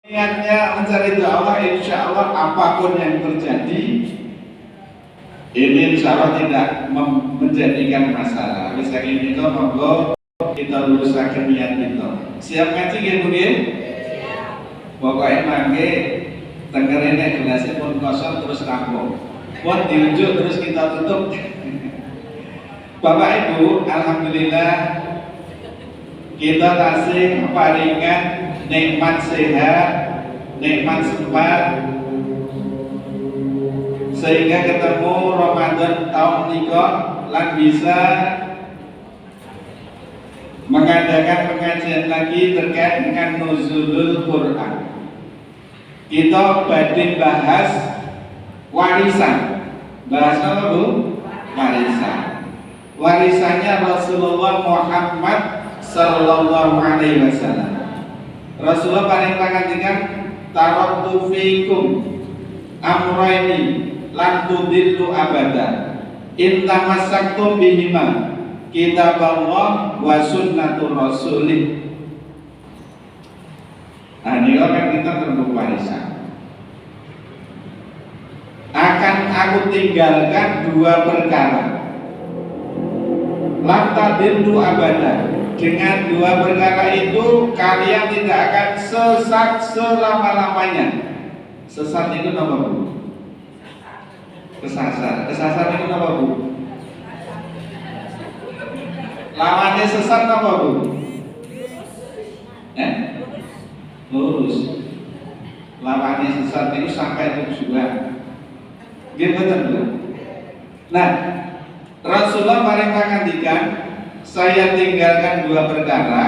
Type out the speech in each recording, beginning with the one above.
Niatnya mencari ridha Allah, insya Allah apapun yang terjadi ini insya Allah tidak menjadikan masalah. Bisa ini kok monggo kita luruskan niat itu. Siap ngaji nggih Bu nggih? Pokoknya mangke tengerene gelasnya pun kosong terus rampung. Pun diunjuk terus kita tutup. Bapak Ibu, alhamdulillah kita tasih paringan nikmat sehat, nikmat sempat, sehingga ketemu Ramadan tahun niko lan bisa mengadakan pengajian lagi terkait dengan nuzulul Quran. Kita badhe bahas warisan. Bahas apa Bu? Warisan. Warisannya Rasulullah Muhammad sallallahu alaihi wasallam. Rasulullah paling pangandikan taraktu fikum amrayni lan tudillu abada in tamassaktum bihima kitaballah wa sunnatur rasulih. Nah, ini kan kita terbentuk warisan. Akan aku tinggalkan dua perkara. Lam tadillu abada. Dengan dua perkara itu kalian tidak akan sesat selama-lamanya. Sesat itu apa Bu? Kesasar. Kesasar itu apa Bu? Lawannya sesat apa Bu? Lurus. Lawannya sesat itu sampai tujuan. Gitu betul. Nah, Rasulullah paling mengandikan, saya tinggalkan dua perkara.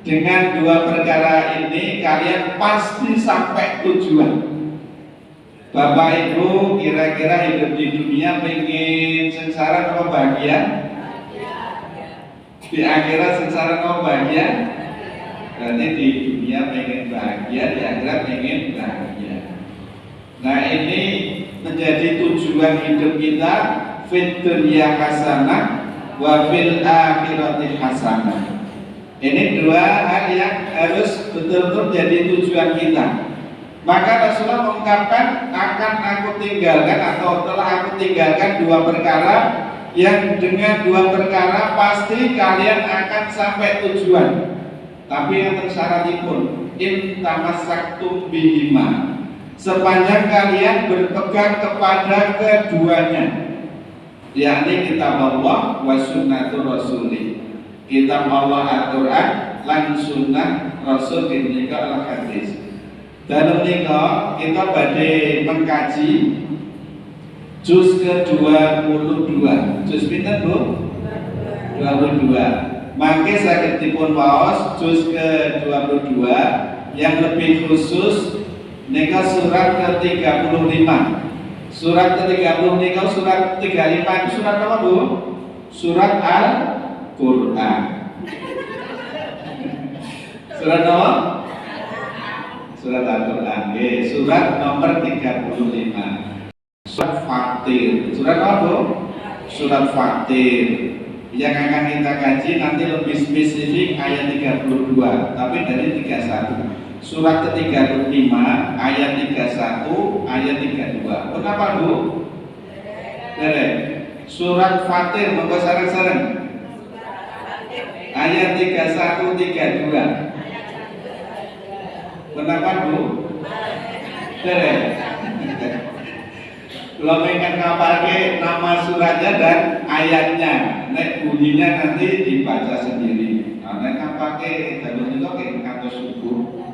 Dengan dua perkara ini kalian pasti sampai tujuan. Bapak Ibu kira-kira hidup di dunia pengen sengsara atau bahagia? Di akhirat sengsara atau bahagia? Berarti di dunia pengen bahagia, di akhirat pengen bahagia. Nah, ini menjadi tujuan hidup kita, fid dunya hasanah wa fil akhirati hasanah. Ini dua hal yang harus betul-betul jadi tujuan kita. Maka Rasulullah mengungkapkan, akan aku tinggalkan atau telah aku tinggalkan dua perkara yang dengan dua perkara pasti kalian akan sampai tujuan. Tapi yang tersyaratipun in tamassaktum bihima, sepanjang kalian berpegang kepada keduanya, yakni kitab Allah wa sunnatur rasulih. Kitab Allah Al-Quran lan sunnah Rasul ketika al-hadis. Dalam nikah kita badai mengkaji juz ke-22. Juz pinten Bu? 22. Mangke saged dipun waos juz ke-22 yang lebih khusus nikah surat ke-35. Surat ke-35 nikah surat 35 itu surat apa Bu? Surat Al-Quran. Surat apa? Surat Al-Quran. Surat nomor 35. Surat Fatir. Surat apa Bu? Surat Fatir. Yang akan kita kaji nanti lebih spesifik ayat 32, tapi dari 31. Surat ke-35 ayat 31, ayat 32. Kenapa Bu? Derek. Surat Fatir, monggo sareng-sareng. Ayat 31, 32. Kenapa Bu? Derek. Kalau pengen ngapalke nama suratnya dan ayatnya, nek bunyinya nanti dibaca sendiri. Nah, nek ngapalke dalem itu kayak kata subuh.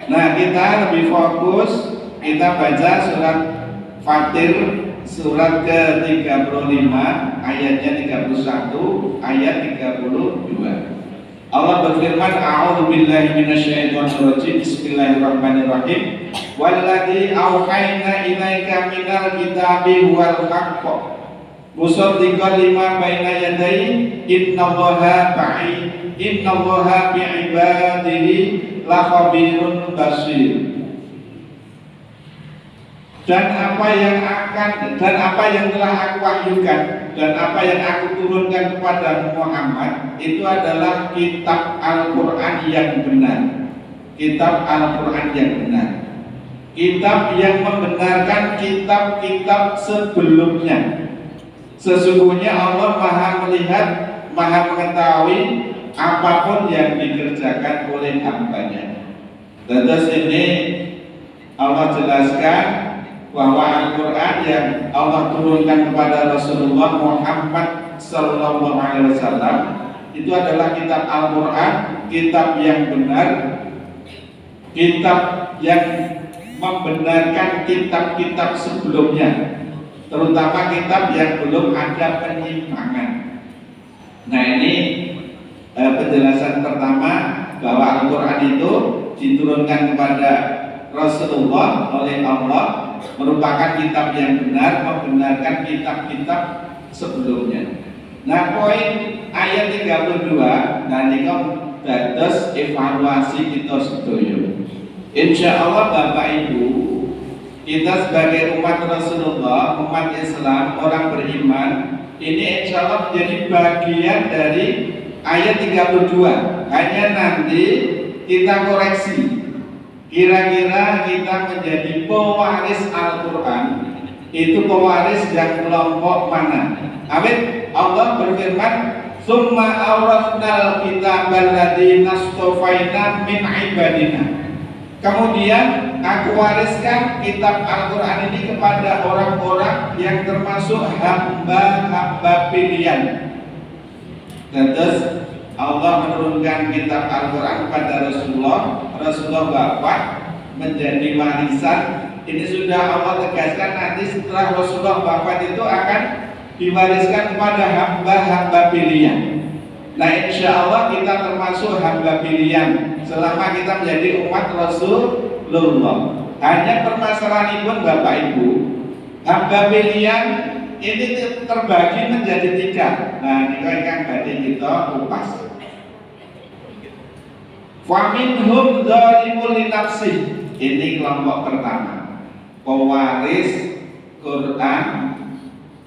Nah, kita lebih fokus, kita baca surat Fatir surat ke-35 ayatnya 31, ayat 32. Allah berfirman, a'udzubillahi minasyaitonirrajim, bismillahirrahmanirrahim. Walladzi auhayna ilaika minal kitabi wal haqq musaddiqan lima baina yadayhi innallaha bi'ibadihi lakhabirun basir. Dan apa yang telah aku wahyukan dan apa yang aku turunkan kepada Muhammad itu adalah kitab Al-Quran yang benar. kitab Al-Quran yang benar, kitab yang membenarkan kitab-kitab sebelumnya. Sesungguhnya Allah Maha melihat, Maha mengetahui apapun yang dikerjakan oleh hambanya. Terus ini Allah jelaskan bahwa Al-Quran yang Allah turunkan kepada Rasulullah Muhammad Sallallahu Alaihi Wasallam itu adalah kitab Al-Quran, kitab yang benar, kitab yang membenarkan kitab-kitab sebelumnya, terutama kitab yang belum ada penyimpangan. Nah ini penjelasan pertama bahwa Al-Quran itu diturunkan kepada Rasulullah oleh Allah, merupakan kitab yang benar, membenarkan kitab-kitab sebelumnya. Nah poin ayat 32 nanti dados evaluasi kita sedaya. Insya Allah Bapak Ibu, kita sebagai umat Rasulullah, umat Islam, orang beriman, ini insya Allah menjadi bagian dari ayat 32. Hanya nanti kita koreksi, kira-kira kita menjadi pewaris Al-Quran itu pewaris yang kelompok mana? Amin. Allah berfirman, "Tsumma awrathnal kitabal ladzina astafaina min ibadina." Kemudian aku wariskan kitab Al-Quran ini kepada orang-orang yang termasuk hamba-hamba pilihan. Dan terus Allah menurunkan kitab Al-Quran kepada Rasulullah. Rasulullah wafat menjadi warisan. Ini sudah Allah tegaskan, nanti setelah Rasulullah wafat itu akan diwariskan kepada hamba-hamba pilihan. Nah insya Allah kita termasuk hamba pilihan selama kita menjadi umat Rasulullah. Hanya permasalahan pun Bapak Ibu, hamba pilihan ini terbagi menjadi 3. Nah ini kan tadi kita kupas. Faminhum dzalimun li nafsihi. Ini kelompok pertama, pewaris Quran.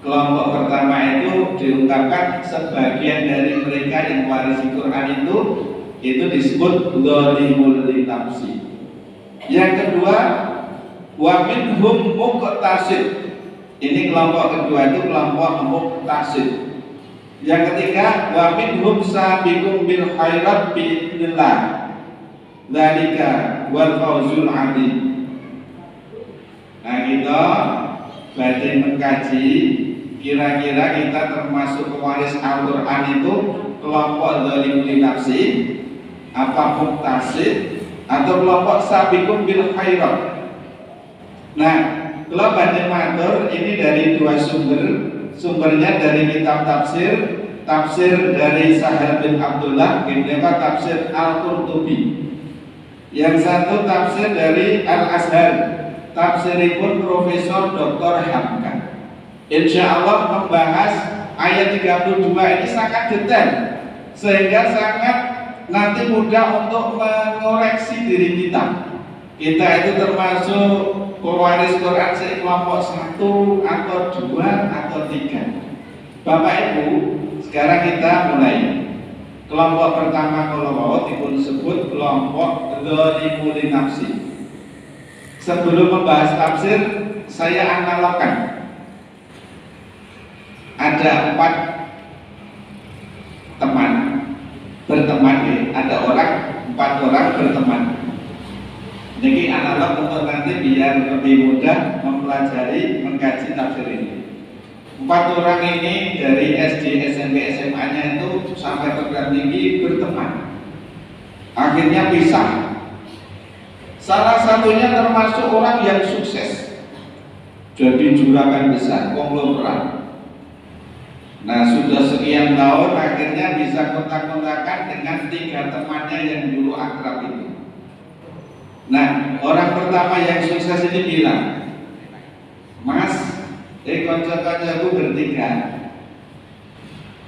Kelompok pertama itu diungkapkan sebagian dari mereka yang mewarisi Quran itu disebut dzalimun li nafsihi. Yang kedua, wa minhum muqtasid. Ini kelompok kedua itu kelompok muqtasid. Yang ketiga, wa minhum sabiqum bil khairat bi idznillah. Dzalika wal fawzul adzim. Nah kita berarti mengkaji kira-kira kita termasuk pewaris Al-Quran itu kelompok dzalimun li nafsi, apa muqtasid, atau kelompok sabiqum bil khairat. Nah kalau Bapak matur ini dari 2 sumber. Sumbernya dari kitab tafsir dari Sahal bin Abdullah, kedua tafsir Al-Qurtubi. Yang satu tafsir dari Al-Azhar, tafsiripun Profesor Dr. Hamka. Insya Allah membahas ayat 32 ini sangat detail, sehingga sangat nanti mudah untuk mengoreksi diri kita. Kita itu termasuk pewaris Quran kelompok 1 atau 2 atau 3. Bapak Ibu, sekarang kita mulai. Kelompok pertama kalau dipun sebut kelompok dzalimun li nafsi. Sebelum membahas tafsir, saya analogkan. Ada 4 teman berteman, ada 4 orang berteman. Jadi analog untuk nanti biar lebih mudah mempelajari, mengkaji tafsir ini. 4 orang ini dari SD, SMP, SMA-nya itu sampai perguruan tinggi berteman. Akhirnya pisah. Salah satunya termasuk orang yang sukses, jadi juragan besar, konglomerat. Nah sudah sekian tahun akhirnya bisa kontak-kontakan dengan 3 temannya yang dulu akrab itu. Nah orang pertama yang sukses ini bilang, "Mas, kanca-kancaku bertiga,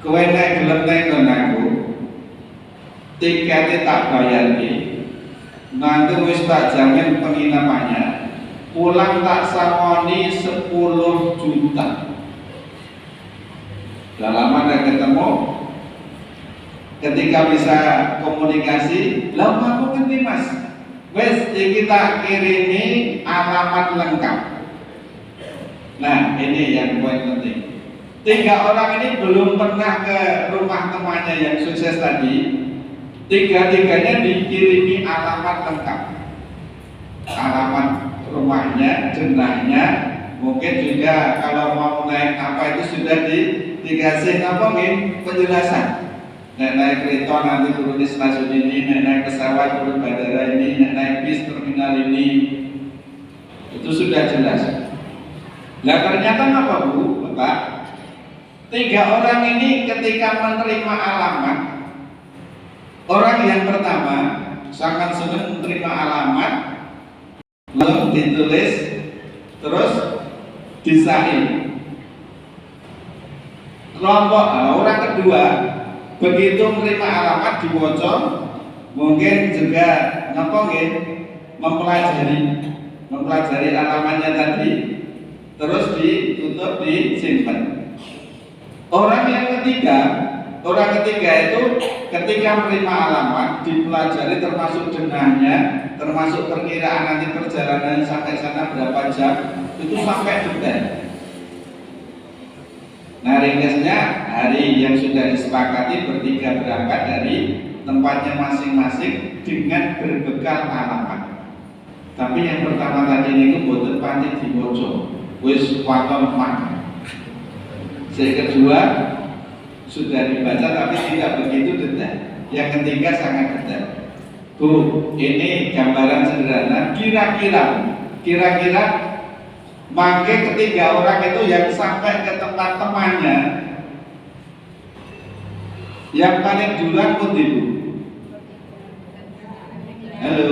kowe nek gelem nenggon aku, tiketnya tak bayar nanti wis tak jamin penginapannya, pulang tak sangoni 10 juta. Udah lama gak ketemu, ketika bisa komunikasi, lah aku ngerti Mas, Wes iki tak kirimi alamat lengkap. Nah, ini yang poin penting. 3 orang ini belum pernah ke rumah temannya yang sukses tadi. 3-tiganya dikirimi alamat lengkap. Alamat rumahnya, jenahnya, mungkin juga kalau mau naik apa itu sudah dikasih apa nih penjelasan. Naik kereta nanti turun di stasiun ini, naik pesawat turun bandara ini, naik bis terminal ini, itu sudah jelas. Nah ternyata apa Bu, Bapak? 3 orang ini ketika menerima alamat, orang yang pertama sangat senang menerima alamat, lalu ditulis, terus disain. Kelompok orang kedua begitu menerima alamat dibocor, mungkin juga mempelajari alamatnya tadi, terus ditutup, disimpan. Orang ketiga itu ketika menerima alamat dipelajari termasuk denahnya, termasuk perkiraan nanti perjalanan sampai sana berapa jam, itu sampai detail. Nah ringkasnya hari yang sudah disepakati bertiga berangkat dari tempatnya masing-masing dengan berbekal alamat. Tapi yang pertama tadi ini boten pati dibocor, wis waton mak. Yang kedua sudah dibaca tapi tidak begitu detail. Yang ketiga sangat detail. Bu, ini gambaran sederhana. Kira-kira maka ketiga orang itu yang sampai ke tempat temannya yang paling duluan pun ibu. Halo.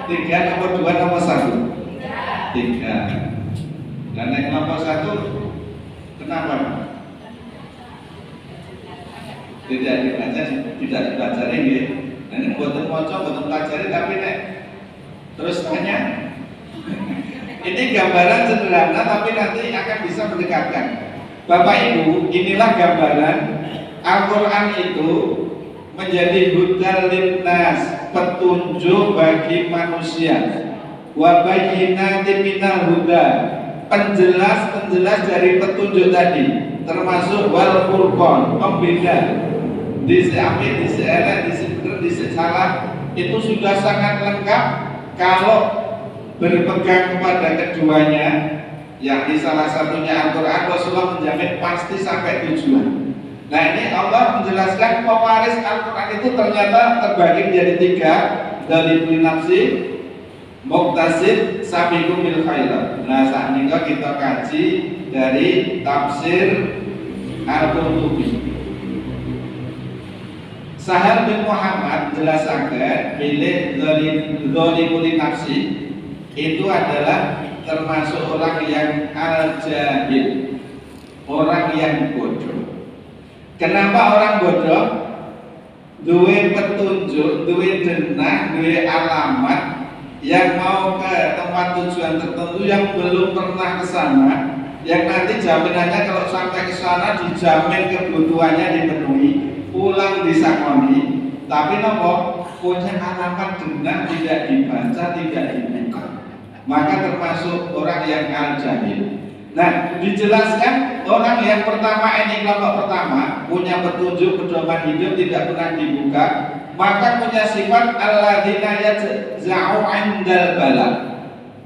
3, nomor 2, nomor 1. 3. Dan yang nomor 1 kenapa? Tidak dibaca ini. Ini buatan mocok, buatan pelajari tapi terus tanya. Ini gambaran sederhana tapi nanti akan bisa mendekatkan. Bapak Ibu, inilah gambaran Al-Quran itu menjadi hudal linnas, petunjuk bagi manusia. Wa bayyinatin minal huda, penjelas dari petunjuk tadi, termasuk wal furqan, pembeda. Disi ambil, disi elek, disi benar, disi salah, itu sudah sangat lengkap kalau berpegang kepada keduanya, yakni salah satunya Al-Quran. Rasulullah menjamin pasti sampai tujuan. Nah ini Allah menjelaskan pewaris Al-Quran itu ternyata terbagi menjadi 3, dari nafsi, muktasid, sabiqun bil khairat. Nah saat ini kita kaji dari tafsir Al-Qurtubi. Sahal bin Muhammad jelaskan pilih dzalimun nafsi itu adalah termasuk orang yang al-jahil, orang yang bodoh. Kenapa orang bodoh? Duwe petunjuk, duwe denah, duwe alamat yang mau ke tempat tujuan tertentu yang belum pernah ke sana, yang nanti jaminannya kalau sampai ke sana dijamin kebutuhannya dipenuhi, pulang disakoni, tapi nopo punya alamat denah tidak dibaca, tidak dibuka, maka termasuk orang yang al-jahil. Nah, dijelaskan orang yang pertama ini, kelompok pertama punya petunjuk pedoman hidup tidak pernah dibuka, maka punya sifat alladzina yajza'u 'indal bala.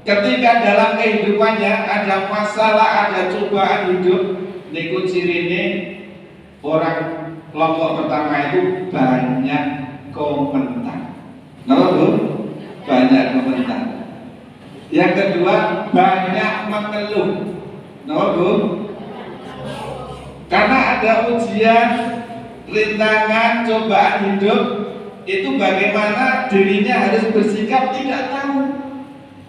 Ketika dalam kehidupannya ada masalah, ada cobaan hidup, niku cirine orang kelompok pertama itu banyak komentar. Kenapa Bu? Banyak komentar. Yang kedua banyak mengeluh. Kenapa Bu? Karena ada ujian, rintangan, cobaan hidup, itu bagaimana dirinya harus bersikap tidak tahu.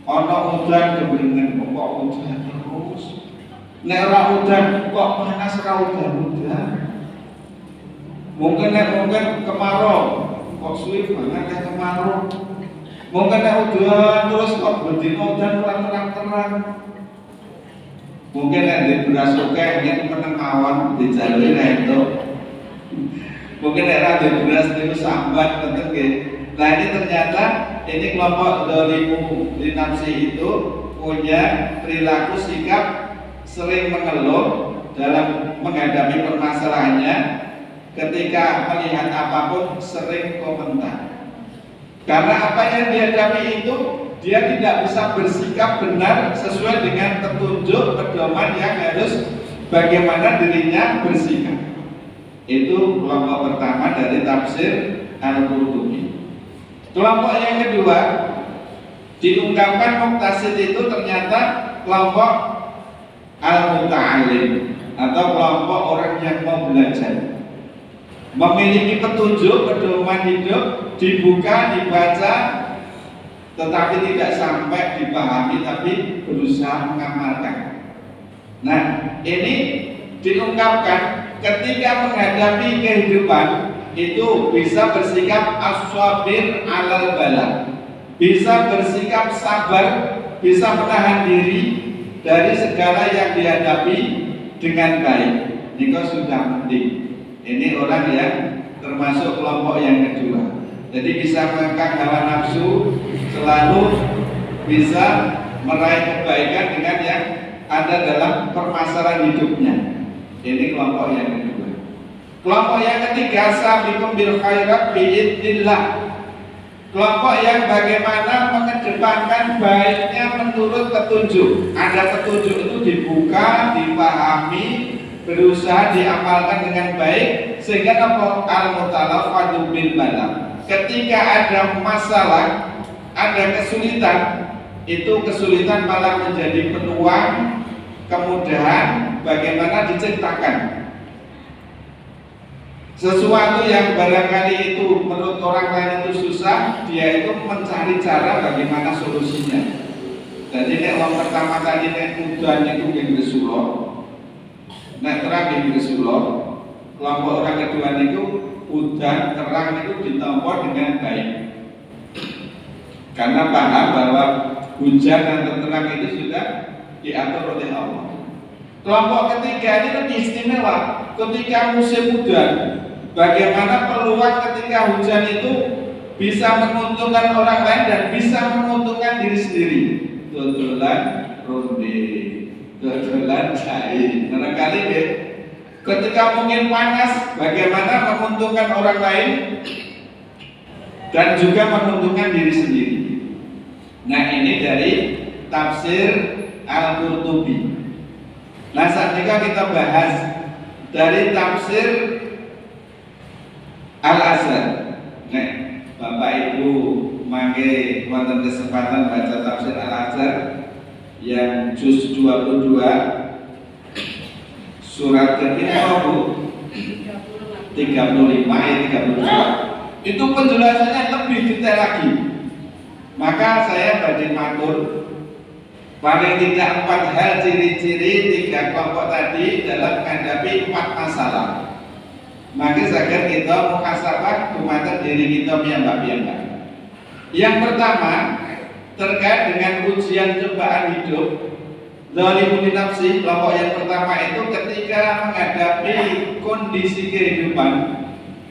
Ono udan kebeningan kok udan terus. Nek ora udan kok panas ora udan. Mungkin kemarau kok suwi banget kemarau. Mungkin nek udan terus kok bendina udan terang-terang. Mungkin nek di beras oke yen meneng awan dijaluri itu. Mungkin nek ra di beras niku sambat ngoten nggih. Nah ini ternyata ini kelompok dzalimu li nafsi itu punya perilaku sikap sering mengeluh dalam menghadapi permasalahannya. Ketika melihat apapun sering komentar. Karena apa yang dihadapi itu dia tidak bisa bersikap benar sesuai dengan petunjuk pedoman yang harus bagaimana dirinya bersikap. Itu kelompok pertama dari tafsir Al-Qurtubi. Kelompok yang kedua diungkapkan Muqtasid itu ternyata kelompok Al-Muta'alim atau kelompok orang yang mau belajar, memiliki petunjuk pedoman hidup, dibuka, dibaca, tetapi tidak sampai dipahami, tapi berusaha mengamalkan. Nah, ini diungkapkan ketika menghadapi kehidupan itu bisa bersikap as-sabir alal bala, bisa bersikap sabar, bisa menahan diri dari segala yang dihadapi dengan baik. Ini sudah penting. Ini orang yang termasuk kelompok yang kedua. Jadi bisa mengangkat hawa nafsu, selalu bisa meraih kebaikan dengan yang ada dalam permasalahan hidupnya. Ini kelompok yang kedua. Kelompok yang ketiga, sabiqum bil khairat biidznillah. Kelompok yang bagaimana mengedepankan baiknya menurut petunjuk. Ada petunjuk itu dibuka, dipahami, berusaha diamalkan dengan baik sehingga al-mutalafadu bil bala. Ketika ada masalah, ada kesulitan, itu kesulitan malah menjadi peluang, kemudahan bagaimana diciptakan sesuatu yang barangkali itu menurut orang lain itu susah, dia itu mencari cara bagaimana solusinya. Jadi yang pertama tadi udan itu yang Rasulullah, nah terang yang Rasulullah, kelompok orang kedua itu udan terang itu ditampor dengan baik, karena paham bahwa hujan dan terang itu sudah diatur oleh Allah. Kelompok ketiga ini lebih istimewa. Ketika musim hujan, bagaimana peluang ketika hujan itu bisa menguntungkan orang lain dan bisa menguntungkan diri sendiri. Dodolan ronde, dodolan cair. Barangkali ketika mungkin panas, bagaimana menguntungkan orang lain dan juga menguntungkan diri sendiri. Nah ini dari tafsir Al-Qurtubi. Nah saat ini kita bahas dari tafsir Al-Azhar. Nah, Bapak Ibu mangke wonten kesempatan baca tafsir Al-Azhar yang juz 22 surat ke-35 ayat 32. Itu penjelasannya lebih detail lagi. Maka saya badhe matur paling tidak 4 hal ciri-ciri 3 kelompok tadi dalam menghadapi 4 masalah. Maka agar kita muhasabah dumateng diri kita piyambak-piyambak. Yang pertama terkait dengan ujian cobaan hidup. Dzalimun li nafsi, kelompok yang pertama itu ketika menghadapi kondisi kehidupan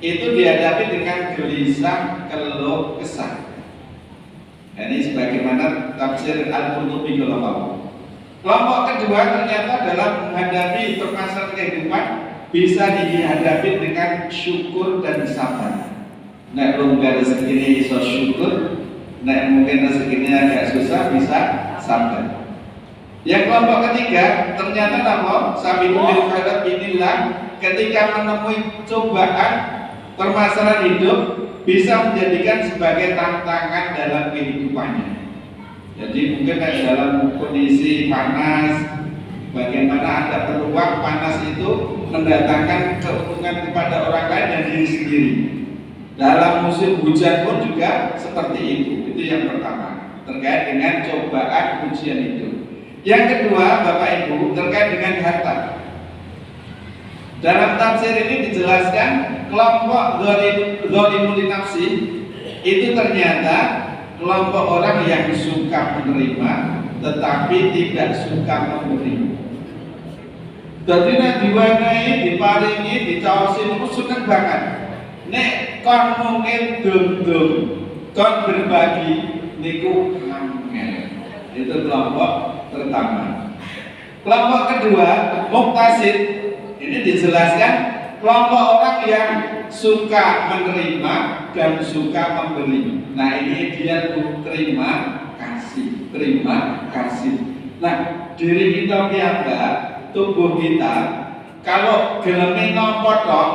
itu dihadapi dengan gelisah, keluh kesah. Ini sebagaimana tafsir Al-Qurtubi kelompok kedua ternyata dalam menghadapi permasalahan kehidupan bisa dihadapi dengan syukur dan sabar. Nek longgar rezekine iso syukur, nek mungkin rezekinya agak susah bisa sabar. Yang kelompok ketiga ternyata nama sabiqul khairat inilah ketika menemui cobaan permasalahan hidup bisa menjadikan sebagai tantangan dalam kehidupannya. Jadi mungkin dalam kondisi panas, bagaimana ada peluang panas itu mendatangkan keuntungan kepada orang lain dan diri sendiri. Dalam musim hujan pun juga seperti itu. Itu yang pertama terkait dengan cobaan ujian itu. Yang kedua, Bapak Ibu, terkait dengan harta. Dalam tafsir ini dijelaskan kelompok dzalimun li nafsi itu ternyata kelompok orang yang suka menerima tetapi tidak suka memberi. Jadi nek diwenehi, diparingi, dicaosi niku seneng banget. Nek kon mungkin dum-dum kon berbagi niku angel. Itu kelompok pertama. Kelompok kedua, muktasid. Ini dijelaskan kelompok orang yang suka menerima dan suka memberi. Nah, ini dia terima kasih, terima kasih. Nah, diri kita piyambak, tubuh kita kalau gelem nampa tok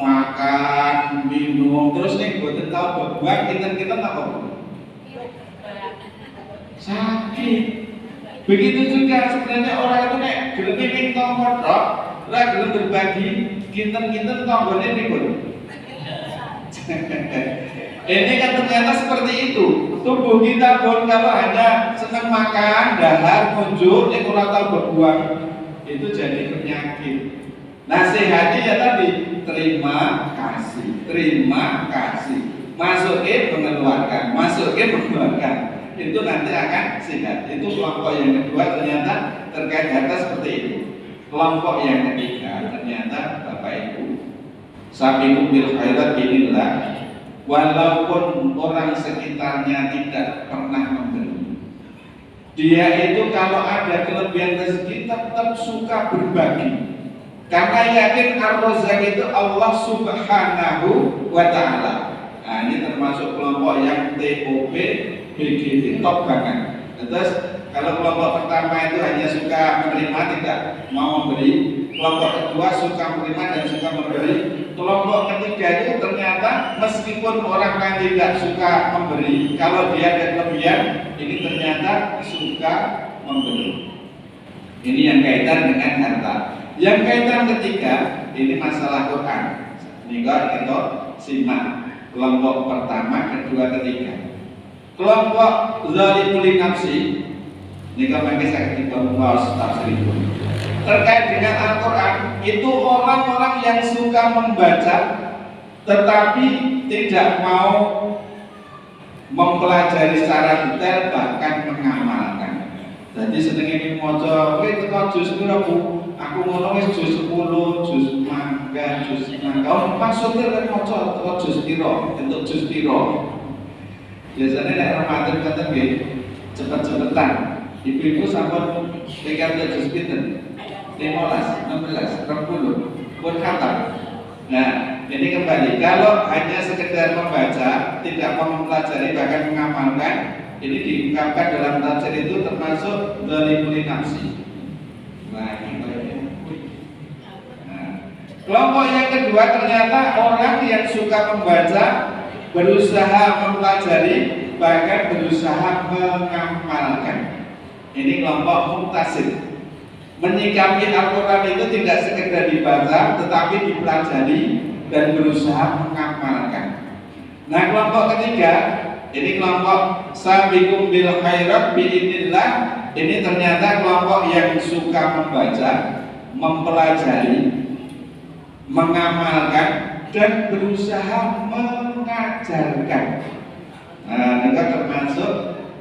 makan, minum, terus nih boten tau bebuak kita apa? Sakit. Begitu juga sebenarnya orang itu nek gelem nampa tok, ora gelem berbagi, kinten-kinten tanggane pripun? Ini kan ternyata seperti itu. Tubuh kita pun kalau hanya senang makan, dahar, muncul, nek ora tau berbuang, itu jadi penyakit. Nasihatnya ya tadi, terima kasih, terima kasih. Masukin mengeluarkan, masukin mengeluarkan. Itu nanti akan sehat. Itu kelompok yang kedua ternyata terkait data seperti itu. Kelompok yang ketiga ternyata Bapak Ibu, sabiqu bil khairat inilah, walaupun orang sekitarnya tidak pernah memberi, dia itu kalau ada kelebihan rezeki tetap suka berbagi. Karena yakin ar-razaq itu Allah Subhanahu wa Ta'ala. Nah, ini termasuk kelompok yang TOP BGT top banget. Terus kalau kelompok pertama itu hanya suka menerima, tidak mau memberi. Kelompok kedua suka menerima dan suka memberi. Kelompok ketiga itu ternyata meskipun orang lain tidak suka memberi, kalau dia ada kelebihan, ini ternyata suka memberi. Ini yang kaitan dengan harta. Yang kaitan ketiga, ini masalah Quran. Ini kita simak kelompok pertama, kedua, ketiga. Kelompok zalimul nafsi, ini kalau saya ketika membahas tafsir itu terkait dengan Al-Quran, itu orang-orang yang suka membaca tetapi tidak mau mempelajari secara detail, bahkan mengamalkan. Jadi senengnya maca, kowe teko juz pira Bu? Aku ngono wis juz 10, juz mangga, juz mangga. Maksudnya lek maca teko juz pira, entuk juz pira. Biasanya nek Ramadan kata nggih cepet-cepetan. Ibu-ibu sampun pegang juz pinten? 15, 16, 20 pun khatam. Nah, ini kembali, kalau hanya sekedar membaca, tidak mau mempelajari bahkan mengamalkan, ini diungkapkan dalam tafsir itu termasuk zalimul nafsi. Nah, kelompok yang kedua ternyata orang yang suka membaca, berusaha mempelajari, bahkan berusaha mengamalkan. Ini kelompok muktasid. Menyikapi Al-Quran itu tidak sekedar dibaca, tetapi dipelajari dan berusaha mengamalkan. Nah, kelompok ketiga, ini kelompok sabiqum bil khairat biidznillah. Ini ternyata kelompok yang suka membaca, mempelajari, mengamalkan, dan berusaha mengajarkan. Nah, ini termasuk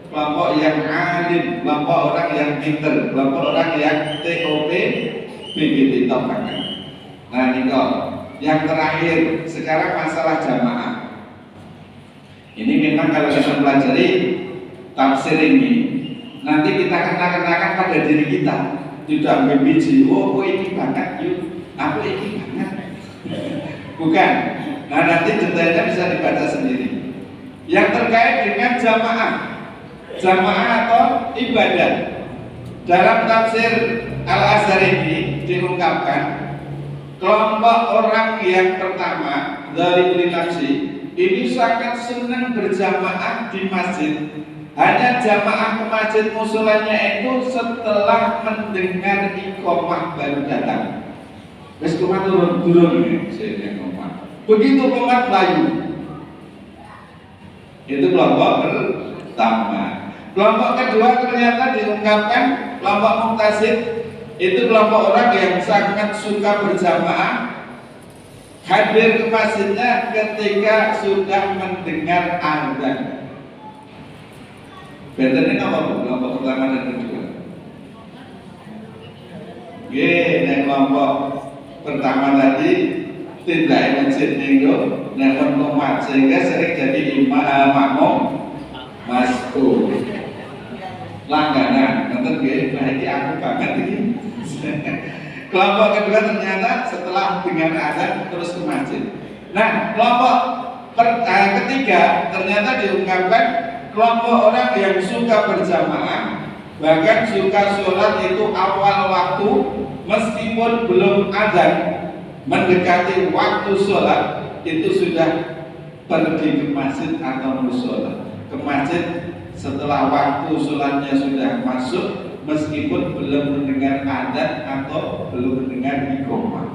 kelompok yang alim, kelompok orang yang pinter, kelompok orang yang TOP BGT top banget. Nah, ini kok yang terakhir sekarang masalah jamaah. Ini memang kalau kita pelajari tafsir ini, nanti kita kenakan pada diri kita. Tidak membiji, oh ini banget, yuk aku ini banget. Bukan. Nah, nanti detailnya bisa dibaca sendiri. Yang terkait dengan jamaah, jamaah atau ibadah, dalam tafsir Al-Azhar ini diungkapkan kelompok orang yang pertama dari nafsi ini sangat senang berjamaah di masjid. Hanya jamaah ke masjid musolanya itu setelah mendengar iqamah baru datang. Wes kumat turun saya iqamah. Begitu kumat layu. Itu kelompok pertama. Kelompok kedua ternyata diungkapkan kelompok muktasid, itu kelompok orang yang sangat suka berjamaah, hadir ke masjidnya ketika sudah mendengar azan. Bedanya apa Bu? Kelompok pertama dan kedua. Yang kelompok pertama tadi tidak masjid minggu nelpon komat sehingga sering jadi makmum masuk langganan. Nanti berarti aku banget ini. Kelompok kedua ternyata setelah dengan azan terus ke masjid. Nah, kelompok ketiga ternyata diungkapkan kelompok orang yang suka berjamaah, bahkan suka sholat itu awal waktu meskipun belum azan, mendekati waktu sholat itu sudah pergi ke masjid atau musola. Ke masjid setelah waktu sholatnya sudah masuk, meskipun belum mendengar azan atau belum mendengar iqamah.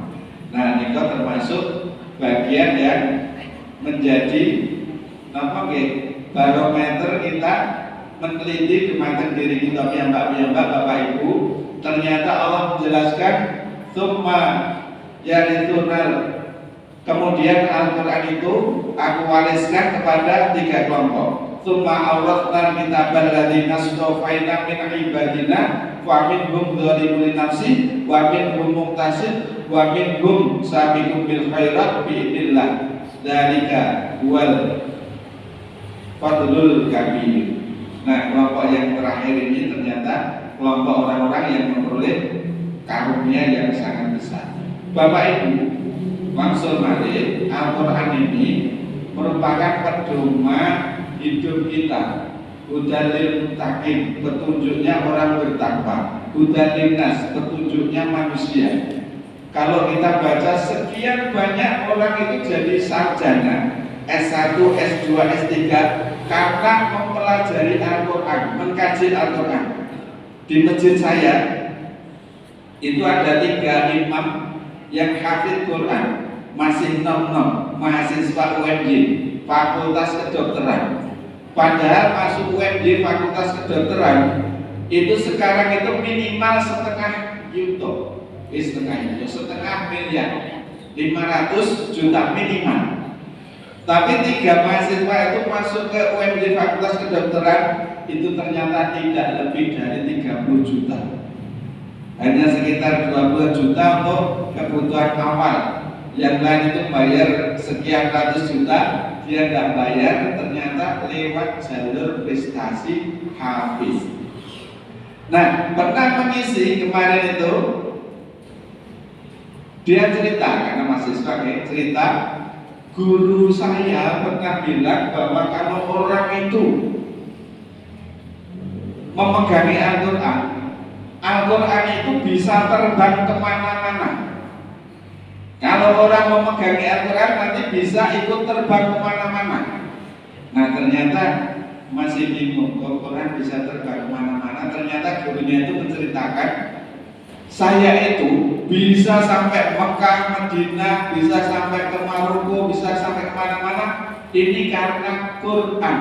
Nah, ini termasuk bagian yang menjadi barometer kita meneliti kematian diri kita piyambak Bapak Ibu. Ternyata Allah menjelaskan summa yarithunal, kemudian Al-Quran itu aku wariskan kepada 3 kelompok. Summa awratnal kitabal ladzina astafaina min ibadina wa minhum dzalimun li nafsi wa minhum muqtasid wa minhum sabiqun bil khairat bi idznillah. Dzalika wal fadlul kabir. Nah, kelompok yang terakhir ini ternyata kelompok orang-orang yang memperoleh karunia yang sangat besar. Bapak Ibu, maksud Malik, Al-Quran ini merupakan pedoman hidup kita. Hudalil muttaqin, petunjuknya orang bertakwa. Hudalil nas, petunjuknya manusia. Kalau kita baca sekian banyak orang itu jadi sarjana S1, S2, S3 karena mempelajari Al-Quran, mengkaji Al-Quran. Di masjid saya itu ada 3 imam yang hafid Quran, masih nom-nom, mahasiswa UMY, Fakultas Kedokteran. Padahal masuk UMY Fakultas Kedokteran itu sekarang itu minimal setengah miliar, 500 juta minimal. Tapi 3 mahasiswa itu masuk ke UMY Fakultas Kedokteran itu ternyata tidak lebih dari 30 juta. Hanya sekitar 20 juta untuk kebutuhan awal. Yang lain itu bayar sekian ratus juta, dia nggak bayar, ternyata lewat jalur prestasi hafiz. Nah, pernah mengisi kemarin itu, dia cerita, karena mahasiswa cerita, guru saya pernah bilang bahwa kalau orang itu memegangi Al-Quran, Al-Quran itu bisa terbang kemana-mana. Kalau orang memegangi Al-Quran nanti bisa ikut terbang kemana-mana. Nah, ternyata masih bingung, Al-Quran bisa terbang kemana-mana. Ternyata gurunya itu menceritakan, saya itu bisa sampai Mekah, Madinah, bisa sampai ke Maroko, bisa sampai kemana-mana. Ini karena Quran.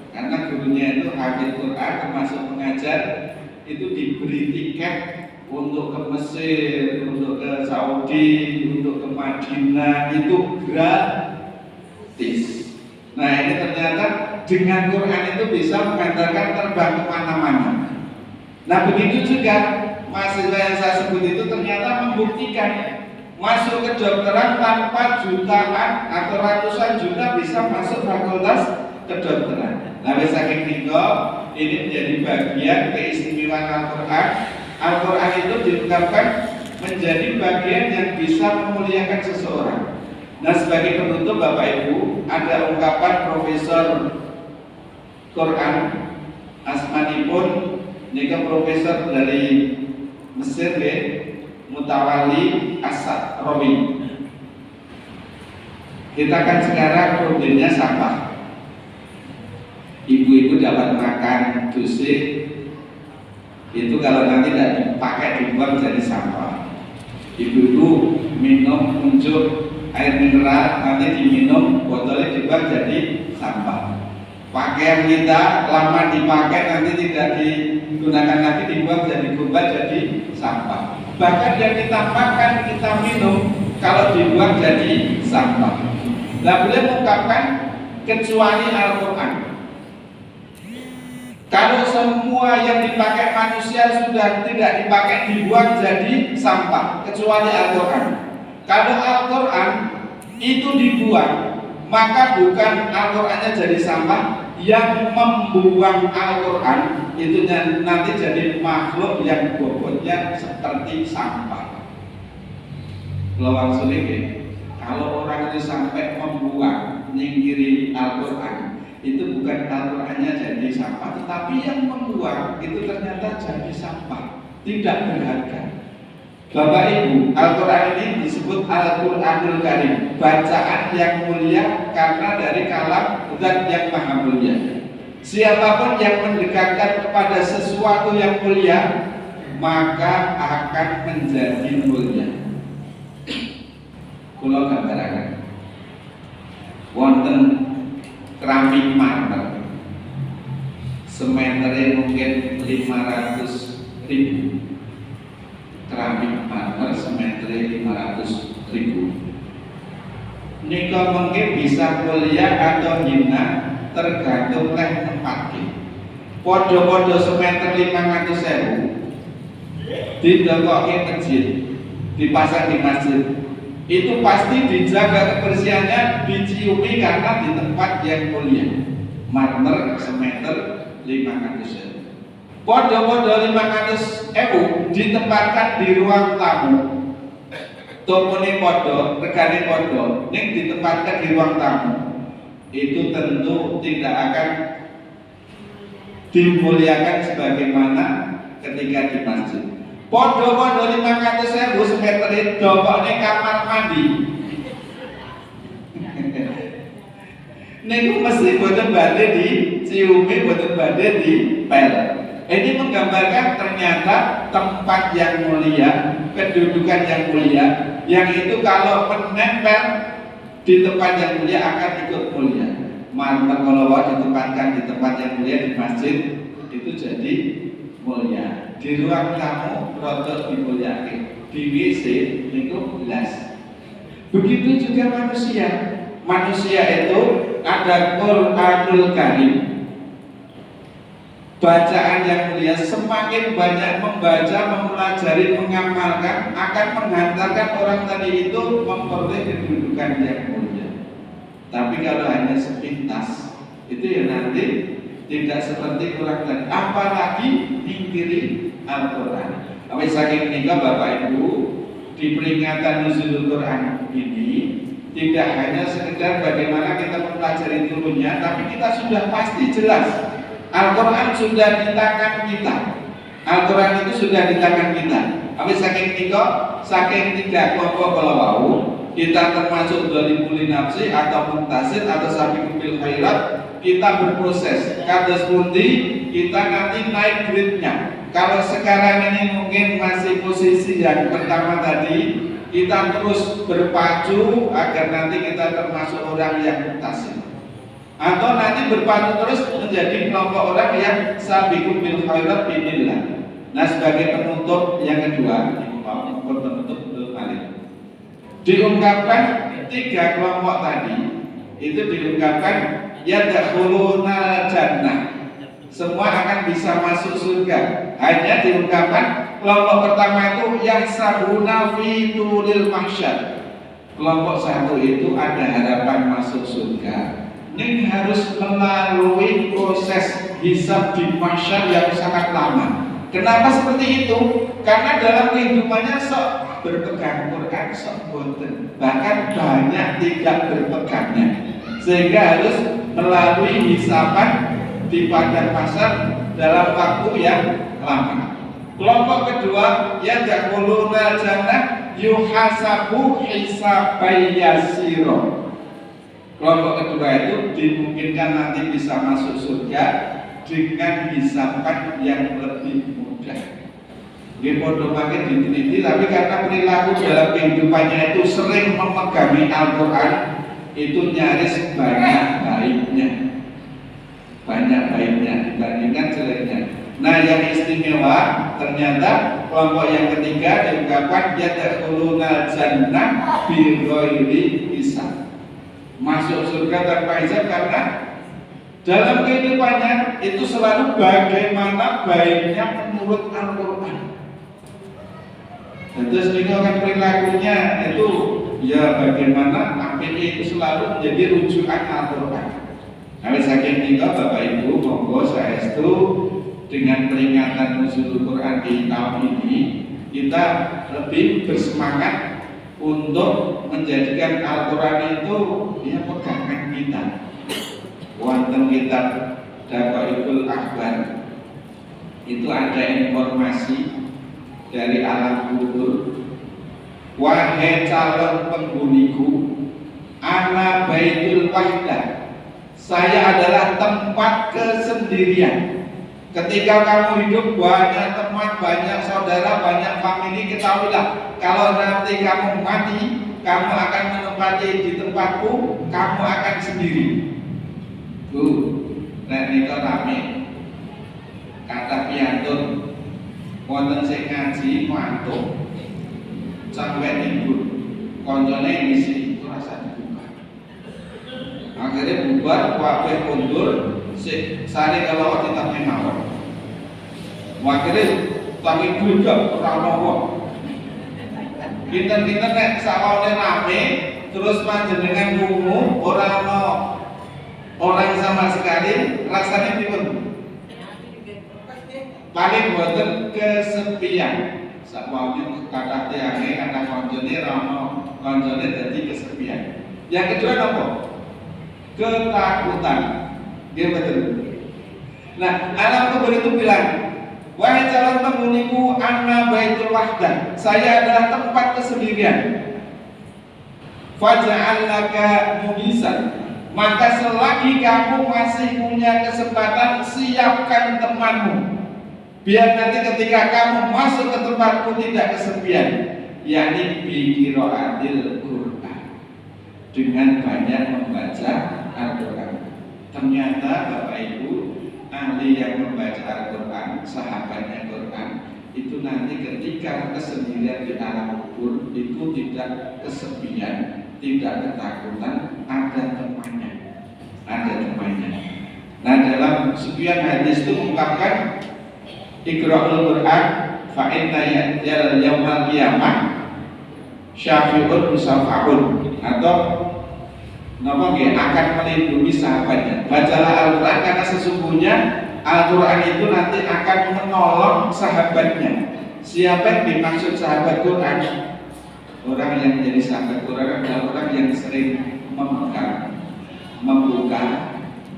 Karena gurunya itu hafid Quran, termasuk mengajar, itu diberi tiket untuk ke Mesir, untuk ke Saudi, untuk ke Madinah, itu gratis. Nah, ini ternyata dengan Quran itu bisa mengantarkan terbang kemana-mana. Nah, begitu juga mahasiswa yang saya sebut itu ternyata membuktikan masuk ke kedokteran tanpa jutaan atau ratusan juta bisa masuk fakultas kedokteran. Nah, saking tinggal ini menjadi bagian keistimewaan Al-Quran. Al-Quran itu diungkapkan menjadi bagian yang bisa memuliakan seseorang. Nah, sebagai penutup Bapak Ibu, ada ungkapan Profesor Quran asmanipun nika profesor dari Mesir, Mutawali Asad Rawi. Kita kan sekarang problemnya sampah. Ibu-ibu dapat makan dusik itu kalau nanti tidak dipakai dibuang jadi sampah. Ibu-ibu minum unjuk air mineral nanti diminum, botolnya dibuang jadi sampah. Pakaian kita lama dipakai nanti tidak digunakan lagi, dibuang jadi gumbat jadi sampah. Bahkan yang kita makan, kita minum kalau dibuang jadi sampah. Nah, beliau mengungkapkan kecuali Al-Quran. Kalau semua yang dipakai manusia sudah tidak dipakai, dibuang jadi sampah, kecuali Al-Quran. Kalau Al-Quran itu dibuang, maka bukan Al-Qur'annya jadi sampah, yang membuang Al-Qur'an itu nanti jadi makhluk yang bobotnya seperti sampah. Lawang sulit, kalau orang itu sampai membuang, nyingkiri Al-Qur'an, itu bukan Al-Qur'annya jadi sampah, tetapi yang membuang itu ternyata jadi sampah, tidak berharga. Bapak Ibu, Al-Quran ini disebut Al-Quranul Karim, bacaan yang mulia karena dari kalam Zat yang maha mulia. Siapapun yang mendekatkan kepada sesuatu yang mulia, maka akan menjadi mulia. Kula gambaraken wonten keramik marmer, semeternya mungkin 500.000. Keramik marmer semeternya 500.000. Nika mungkin bisa mulia atau hina tergantung leh tempatnya. Podo-podo semeter 500.000 didokoke masjid, dipasang di masjid, itu pasti dijaga kebersihannya, diciumi karena di tempat yang mulia. Marmer semeter 500.000. Podo-podo 500.000 ditempatkan di ruang tamu. Topone podo, regane podo, ning ditempatkan di ruang tamu. Itu tentu tidak akan dimuliakan sebagaimana ketika di masjid. Podo-podo 500.000 semeter itu dokokne kamar mandi. Niku mesti boten badhe diciumi, boten badhe dipel. Ini menggambarkan ternyata tempat yang mulia, kedudukan yang mulia, yang itu kalau menempel di tempat yang mulia akan ikut mulia. Marmer kalau ditempatkan di tempat yang mulia di masjid itu jadi mulia. Di ruang tamu rotok dimuliakan, di WC itu jelas. Begitu juga manusia. Manusia itu ada Quranul Karim, bacaan yang mulia. Semakin banyak membaca, mempelajari, mengamalkan, akan menghantarkan orang tadi itu memperoleh kedudukan yang mulia. Tapi kalau hanya sepintas, itu ya nanti tidak seperti orang tadi. Apalagi mengingkiri Al-Quran. Tapi saking nikah Bapak Ibu, di peringatan Nuzulul Quran ini tidak hanya sekedar bagaimana kita mempelajari turunnya, tapi kita sudah pasti jelas Al-Quran sudah di tangan kita. Al-Quran itu sudah di tangan kita. Tapi saking nikah, saking tidak kelompok kalau kita termasuk dari muli nafsi atau muntasir atau sabi bil khairat, kita berproses. Kados pundi kita nanti naik grade-nya. Kalau sekarang ini mungkin masih posisi yang pertama tadi, kita terus berpacu agar nanti kita termasuk orang yang muntasir. Atau nanti berpacu terus menjadi kelompok orang yang sabiqun bil khairat binillah. Nah, sebagai penutup yang kedua, penutup kali diungkapkan tiga kelompok tadi itu diungkapkan yadkhuluna jannah, semua akan bisa masuk surga. Hanya diungkapkan kelompok pertama itu yang sabuna fi tulil mahsyar. Kelompok satu itu ada harapan masuk surga, ini harus melalui proses hisab di mahsyar yang sangat lama. Kenapa seperti itu? Karena dalam kehidupannya sok berpegang Quran, sok boten, bahkan banyak tidak berpegangnya, sehingga harus melalui hisaban di padang mahsyar dalam waktu yang lama. Kelompok kedua yang yadkhuluna jannah yuhasabu hisaban yasira. Kelompok kedua itu dimungkinkan nanti bisa masuk surga dengan hisaban yang lebih mudah. Dia bodoh pakai diteliti, tapi karena perilaku dalam kehidupannya itu sering memegangi Al-Quran, itu nyaris banyak baiknya dibandingkan jeleknya. Nah, yang istimewa ternyata kelompok yang ketiga diungkapkan yadkhuluna jannah bi ghairi hisab, masuk surga tanpa hisab karena dalam kehidupannya itu selalu bagaimana baiknya menurut Al-Quran. Terus ini kan perilakunya itu ya bagaimana API itu selalu menjadi rujukan Al-Quran. Nah, saking kita Bapak Ibu, monggo saestu dengan peringatan Nuzulul Quran di tahun ini kita lebih bersemangat untuk menjadikan Al-Quran itu ya pegangan kita. Wonten kitab Daqaiqul Akhbar itu ada informasi dari alam kubur. Wahai calon penghuniku, ana baitul wahdah, saya adalah tempat kesendirian. Ketika kamu hidup banyak teman, banyak saudara, banyak famili, ketahuilah kalau nanti kamu mati, kamu akan menempati di tempatku, kamu akan sendiri. Nek nika rame kata piantun wonten sing ngaji mantuk sampai tidur koncone ngisi itu rasa dibuka. Akhirnya bubar kabeh mundur sare kalau ditanya mawon. Akhirnya tangi bujak ora ono. Kinten-kinten nek sawane rame terus panjenengan krungu ora ono orang sama sekali, rasanya pripun? Paling boten kesepian. Sakwane kata tiange kata koncone ramo koncone dadi kesepian. Yang kedua apa? Ketakutan. Dia betul. Nah, alam kubur itu bilang, wahai calon penghuniku, anna baitul wahdah, saya adalah tempat kesendirian. Faj'al laka mubisan, maka selagi kamu masih punya kesempatan, siapkan temanmu. Biar nanti ketika kamu masuk ke tempatku tidak kesepian, yakni biqiraatil Quran, dengan banyak membaca Al-Quran. Ternyata Bapak Ibu, ahli yang membaca Al-Quran, sahabatnya Quran, itu nanti ketika kesendirian di alam kubur itu tidak kesepian, tidak ketakutan, ada temannya, ada temannya. Nah, dalam sekian hadis itu mengungkapkan Iqra'ul Quran fa inna yaumal qiyamah syafi'un musafa'un, atau napa nggih akan melindungi sahabatnya. Bacalah Al-Quran karena sesungguhnya Al-Quran itu nanti akan menolong sahabatnya. Siapa yang dimaksud sahabat Quran? Orang yang menjadi sahabat Quran adalah orang yang sering memegang, membuka,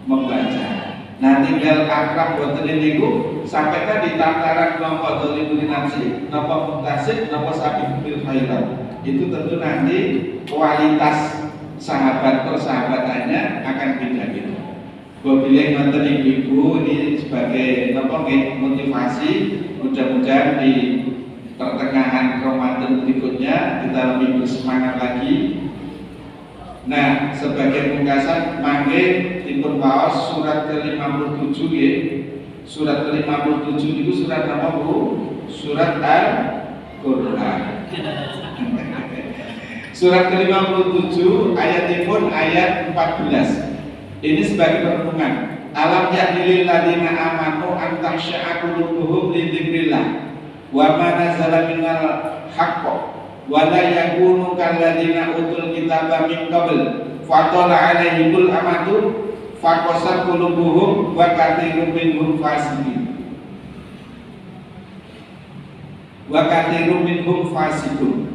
membaca. Nah, tinggal akrab boten niku sampai tadi tataran nopo dzalimun nafsi, nopo muntasib, nopo sabiqul bil khairat. Itu tentu nanti kualitas sahabat persahabatannya akan beda-beda. Wabillahi ngoten ibu-ibu, ini sebagai nopo motivasi, mudah-mudahan di pertengahan Ramadan berikutnya kita lebih bersemangat lagi. Nah, sebagai pungkasan mangke dipun waos surat ke-57 nggih. Surat ke-57 itu surat apa, Bu? Surat Al-Qur'an. Surat ke-57 ayatipun ayat 14. Ini sebagai perenungan. Alam ya'nil ladina amanu an takhsha'a qulubuhum li dzikrillah wa ma nazala minal haqq wa la yakunu kalladina utul kitaba min qabl fatala 'alaihimul amadu faqasat qulubuhum wa katsirun minhum fasiqun wa katsirun minhum fasiqun.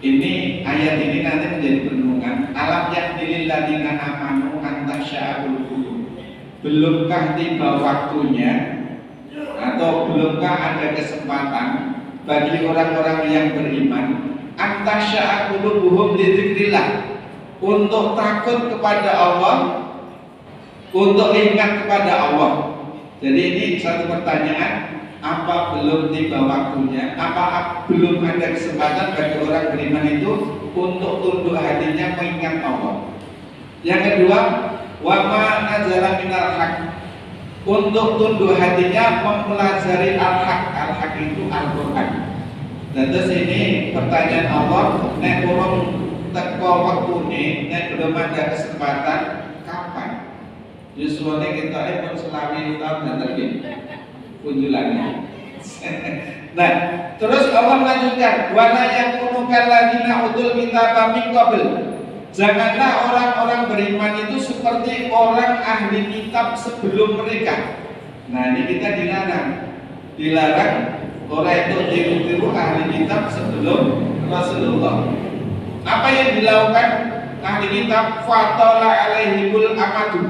Ini ayat ini nanti menjadi perenungan. Alam ya'nil ladina amanu an takhsha'a qulubuhum, belumkah tiba waktunya atau belumkah ada kesempatan bagi orang-orang yang beriman antasya'a qulubuhum li dzikrillah, untuk takut kepada Allah, untuk ingat kepada Allah. Jadi ini satu pertanyaan, apa belum tiba waktunya, apa belum ada kesempatan bagi orang beriman itu untuk tunduk hatinya mengingat Allah. Yang kedua, wa ma nazala minal haq, untuk tunduk hatinya mempelajari al-haq. Al-haq itu Al-Quran. Dan terus ini pertanyaan Allah, nek urung teko waktune, nek belum ada kesempatan, kapan? Justru kita pun selami tahun dan lagi kunjulannya. Nah, Terus Allah lanjutkan, wala yakunu kalladzina utul kitaba min qabl. Janganlah orang-orang beriman itu seperti orang ahli kitab sebelum mereka. Nah, ini kita dilarang orang itu tiru-tiru ahli kitab sebelum Rasulullah. Apa yang dilakukan ahli kitab? Fatala alaihimul amadu.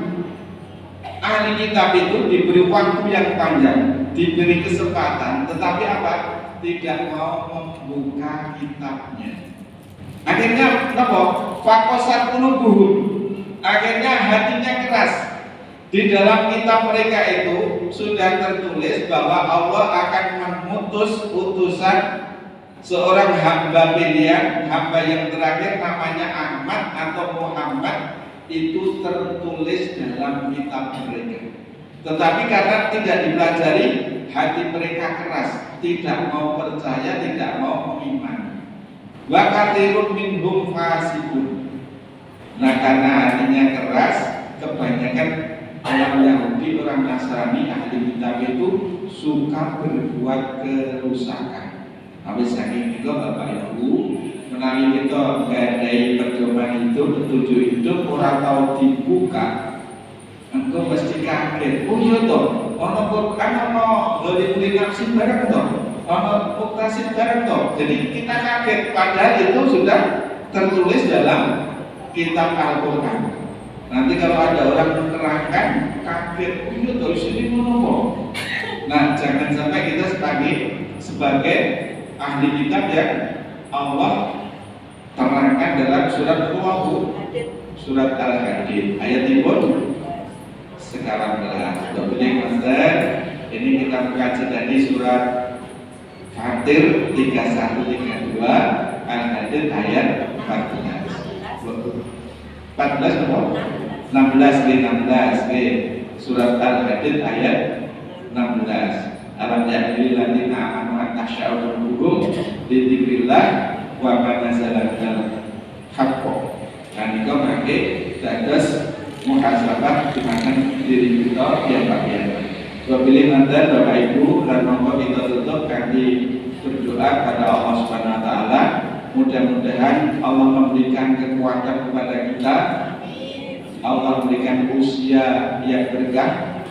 Ahli kitab itu diberi waktu yang panjang, diberi kesempatan, tetapi apa? Tidak mau membuka kitabnya. Akhirnya apa? Fakosat qulubuhum. Akhirnya hatinya keras. Di dalam kitab mereka itu sudah tertulis bahwa Allah akan mengutus utusan seorang hamba pilihan, hamba yang terakhir namanya Ahmad atau Muhammad, itu tertulis dalam kitab mereka. Tetapi karena tidak dipelajari, hati mereka keras, tidak mau percaya, tidak mau mengimani. Wa katsirun minhum fasiqun. Nah, karena hatinya keras, kebanyakan orang Yahudi, orang Nasrani, ahli kitab itu suka berbuat kerusakan. Habis saking itu Bapak Ibu, menawi kita gadai pedoman itu, petunjuk hidup, orang tahu dibuka, engkau mesti kaget. Oh iya toh, ono Quran, ono Ghalibul Nafsi barang toh, ono Muqtasid barang toh. Jadi kita kaget, padahal itu sudah tertulis dalam kitab Al-Quran. Nanti kalau ada orang menerangkan, kaget, oh iya toh, sini ngono. Nah, jangan sampai kita sebagai ahli kitab yang Allah terangkan dalam surat surat Al-Hadid ayat ibun sekarang belas. Ini kita mengkaji dari surat Fatir 31-32, Al-Hadid ayat 14 apa? 16 surat Al-Hadid ayat 16. Alam ya'dil ladina amanu an tasya'u qulubuhum li dzikrillah wa ma nazala minal haqq. Kan iku mangke dados muhasabah dimakan diri kita yang bagian. Wabillahi mantan Bapak Ibu, dan monggo kita tutup kanthi berdoa pada Allah Subhanahu wa taala. Mudah-mudahan Allah memberikan kekuatan kepada kita. Allah memberikan usia yang berkah,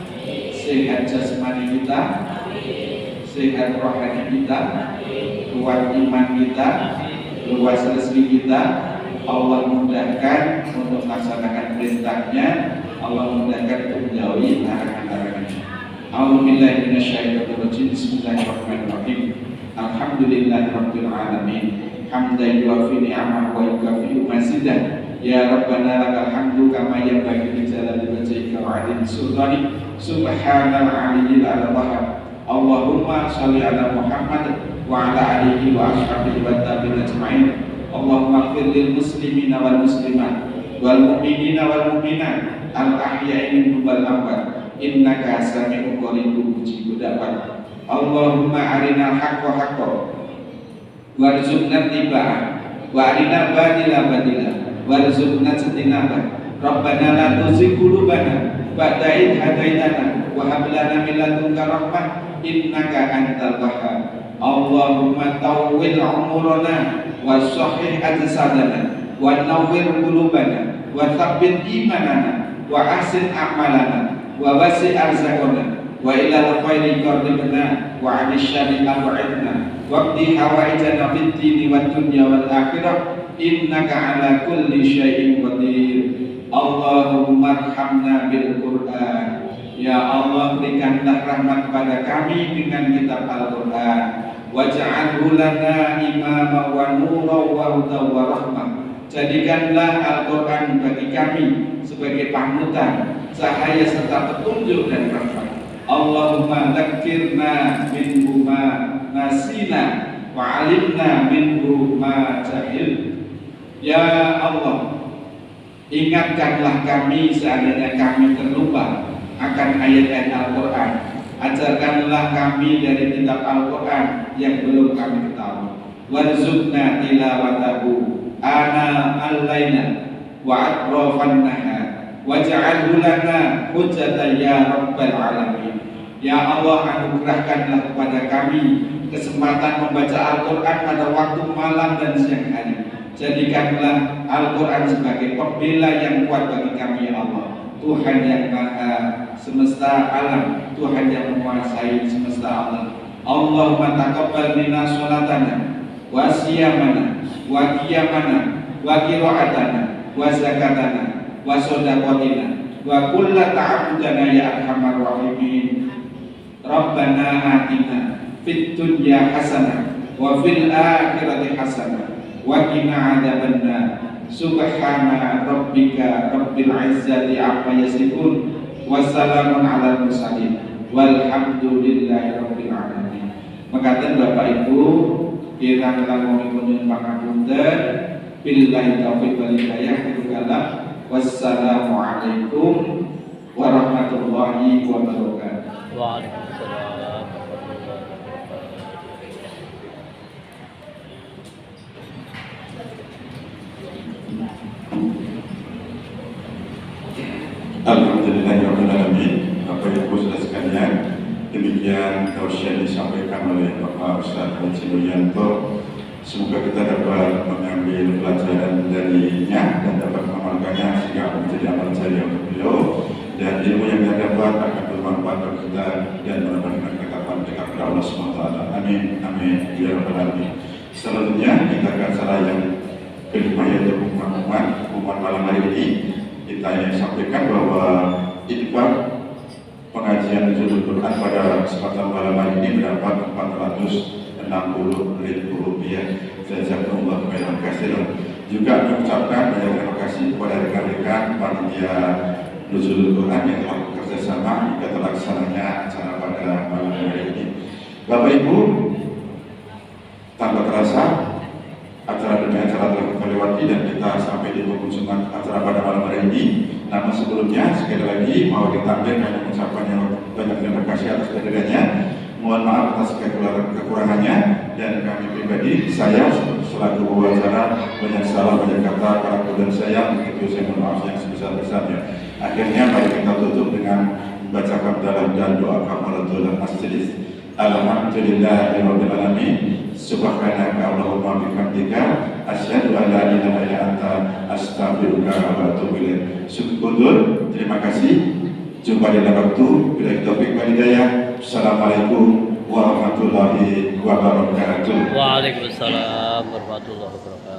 sehat jasmani kita, sehat rohani kita, kuat iman kita, luas rezeki kita. Allah mudahkan untuk melaksanakan perintahnya, Allah mudahkan untuk menjauhi larangan-larangannya. A'udzubillahi minasyaitonir rajim. Bismillahirrahmanirrahim. Alhamdulillahirabbil alamin. Hamdan yuwafi ni'amahu wa yukafi'u mazidah. Ya Rabbana lakal hamdu kama yanbaghi li jalali wajhika wa 'azimi sultanik. Subhanal 'aliyyil a'la. Allahumma sholli ala Muhammad wa ala alihi wa ashabihi wa tabi'in ajma'in. Allahumma ighfir lil muslimina wal muslimat wal mu'minina wal mu'minat al ahya'i minhum wal amwat innaka sami'un qaribun mujibud da'wat. Allahumma arinal haqqo haqqan warzuqna ittiba'ah wa arinal batila batila warzuqna ijtinabah. Rabbana la tuzigh qulubana ba'da idh hadaitana wa hab lana min ladunka rahmah innaka antal wahhab. Allahumma tawwil umurana wa sahih ajsadana wa nawwir qulubana wa tsabbit imanana wa ahsin a'malana wa wasi' arzaqana wa ilal khairi qardibna wa 'anil syarri ab'idna wa qdi hawaijana fid dini wad dunya wal akhirah innaka 'ala kulli syai'in qadir. Allahumma arhamna bil Qur'an. Ya Allah, berikanlah rahmat kepada kami dengan kitab Al-Quran. Waj'alhu lana imama wa nura wa huda wa rahmah. Jadikanlah Al-Quran bagi kami sebagai panutan, cahaya serta petunjuk dan rahmat. Allahumma dzakirna minhu ma nasina wa 'alimna minhu ma jahil. Ya Allah, ingatkanlah kami seandainya kami terlupa akan ayat-ayat Al-Quran. Ajarkanlah kami dari kitab Al-Quran yang belum kami ketahui. Warzuqna tilawatahu ana al-laila wa atrafan nahar waj'alhu lana hujjatan ya rabbal alamin. Ya Allah, anugerahkanlah kepada kami kesempatan membaca Al-Quran pada waktu malam dan siang hari. Jadikanlah Al-Quran sebagai pembela yang kuat bagi kami, ya Allah. Tuhan yang maha semesta alam, Tuhan yang menguasai semesta alam. Allahumma taqabbal minna sholatana wa siyamana wa qiyamana wa qira'atana wa zakatana wa shadaqatina wa kulla ta'abudana ya arhamar rahimin. Rabbana atina fid dunya hasanah wa fil akhirati hasanah wa qina adzabannar. Subhana rabbika rabbil izzati amma yasifun wa salamun alal mursalin walhamdulillahi rabbil alamin. Mekaten Bapak Ibu, kirang langkung nyuwun pangapunten. Billahi taufiq wal hidayah. Wassalamualaikum warahmatullahi wabarakatuh. Waalaikumsalam. Alhamdulillahirrahmanirrahim. Bapak Ibu saudara sekalian, demikian tausiah disampaikan oleh Bapak Ustaz Haji Mulyanto. Semoga kita dapat mengambil pelajaran darinya dan dapat mengamalkannya sehingga menjadi amal jariah untuk beliau, dan ilmu yang kita dapat akan bermanfaat bagi kita dan mendapatkan kekapan dekat kepada Allah SWT. Amin, amin, ya rabbal alamin. Selanjutnya kita akan sarayang kelima, yaitu pengumuman malam hari ini. Kita yang sampaikan bahwa infak pengajian Nuzulul Quran pada kesempatan malam hari ini mendapat 460.000 rupiah. Jazakumullah khairan katsiran. Juga mengucapkan banyak terima kasih kepada rekan-rekan panitia Nuzulul Quran yang telah bekerja sama hingga terlaksananya acara pada malam hari ini. Bapak Ibu, tanpa terasa acara demi acara telah kita lewati dan kita sampai di penghujung acara pada malam hari ini. Namun sebelumnya sekali lagi mau ditampilkan mengucapkan yang banyak terima kasih atas kehadirannya. Mohon maaf atas kekurangannya, dan kami pribadi, saya selaku wawancara banyak salah, banyak kata para dan saya, itu saya mohon maaf yang sebesar-besarnya. Akhirnya mari kita tutup dengan membacakan dalam dan doa kafaratul masjid. Alhamdulillahirabbil alamin. Subhanaka Allahumma bihamdika asyhadu an la ilaha illa anta astaghfiruka wa atubu ilaik. Syukur, terima kasih. Jumpa di lain waktu. Bila taufik wal hidayah. Assalamualaikum warahmatullahi wabarakatuh. Waalaikumsalam warahmatullahi wabarakatuh.